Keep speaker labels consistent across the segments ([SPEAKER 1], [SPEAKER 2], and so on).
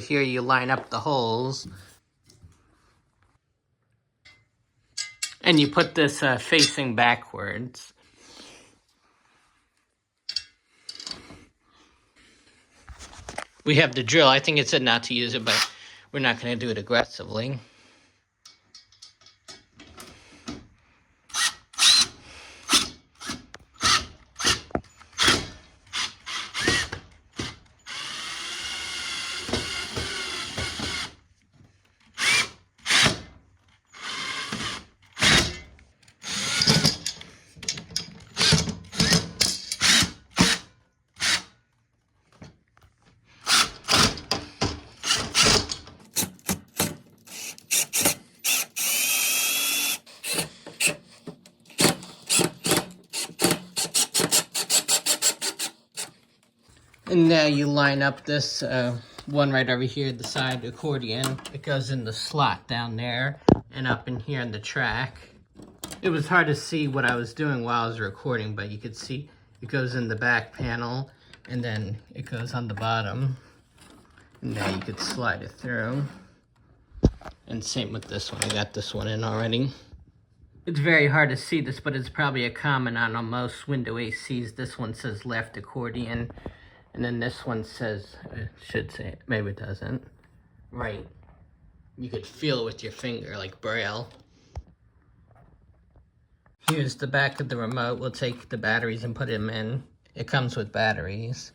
[SPEAKER 1] here you line up the holes. And you put this facing backwards. We have the drill. I think it said not to use it, but we're not going to do it aggressively. And now you line up this one right over here, the side accordion. It goes in the slot down there and up in here in the track. It was hard to see what I was doing while I was recording, but you could see it goes in the back panel and then it goes on the bottom. And now you could slide it through. And same with this one. I got this one in already. It's very hard to see this, but it's probably a common on most window ACs. This one says left accordion. And then this one says, it should say it, maybe it doesn't. Right. You could feel it with your finger, like Braille. Here's the back of the remote. We'll take the batteries and put them in. It comes with batteries.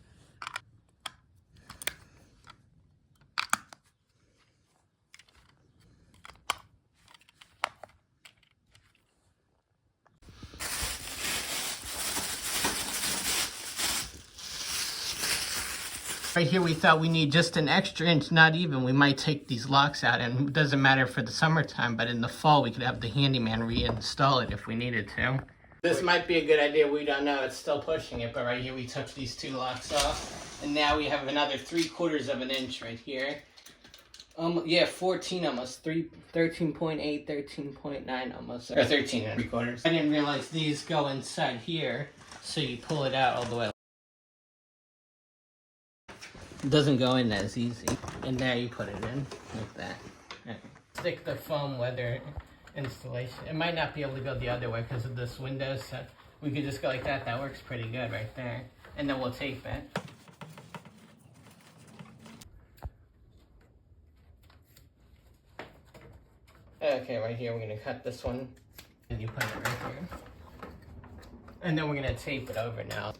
[SPEAKER 1] Right here we thought we need just an extra inch, not even. We might take these locks out, and it doesn't matter for the summertime, but in the fall we could have the handyman reinstall it if we needed to. This might be a good idea, we don't know, it's still pushing it, but right here we took these two locks off, and now we have another 3/4 of an inch right here. Yeah, 14 almost, 13.8, 13.9 almost, or 13 3/4. I didn't realize these go inside here, so you pull it out all the way. It doesn't go in as easy. And now you put it in like that. Right. Stick the foam weather installation. It might not be able to go the other way because of this window, so we could just go like that. That works pretty good right there. And then we'll tape it. Okay, right here we're gonna cut this one. And you put it right here. And then we're gonna tape it over now.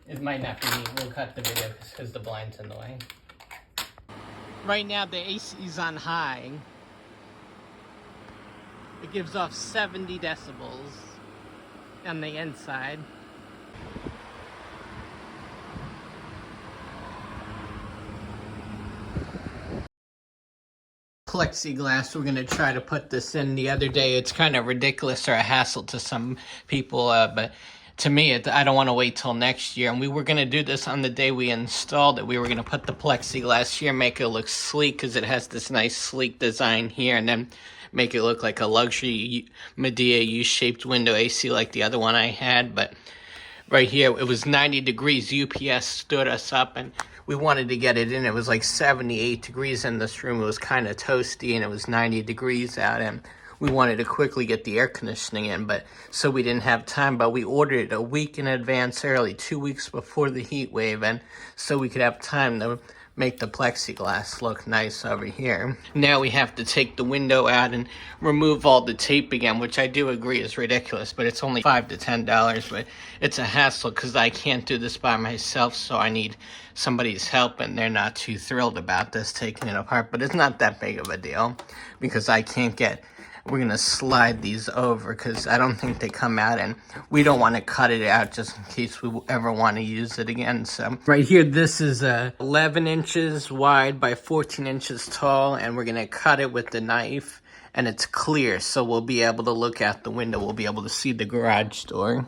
[SPEAKER 1] It might not be, we'll cut the video because the blind's in the way. Right now the AC is on high. It gives off 70 decibels on the inside. Plexiglass, we're gonna try to put this in the other day. It's kind of ridiculous or a hassle to some people, but to me, I don't want to wait till next year. And we were going to do this on the day we installed it. We were going to put the plexiglass here, make it look sleek because it has this nice sleek design here, and then make it look like a luxury Medea U-shaped window AC like the other one I had. But right here, it was 90 degrees. UPS stood us up, and we wanted to get it in. It was like 78 degrees in this room. It was kind of toasty, and it was 90 degrees out, and we wanted to quickly get the air conditioning in, but so we didn't have time, but we ordered it a week in advance early, 2 weeks before the heat wave, and so we could have time to make the plexiglass look nice over here. Now we have to take the window out and remove all the tape again, which I do agree is ridiculous, but it's only $5 to $10, but it's a hassle because I can't do this by myself, so I need somebody's help, and they're not too thrilled about this, taking it apart, but it's not that big of a deal because I can't get... We're going to slide these over because I don't think they come out, and we don't want to cut it out just in case we ever want to use it again. So right here, this is 11 inches wide by 14 inches tall, and we're going to cut it with the knife, and it's clear, so we'll be able to look out the window. We'll be able to see the garage door.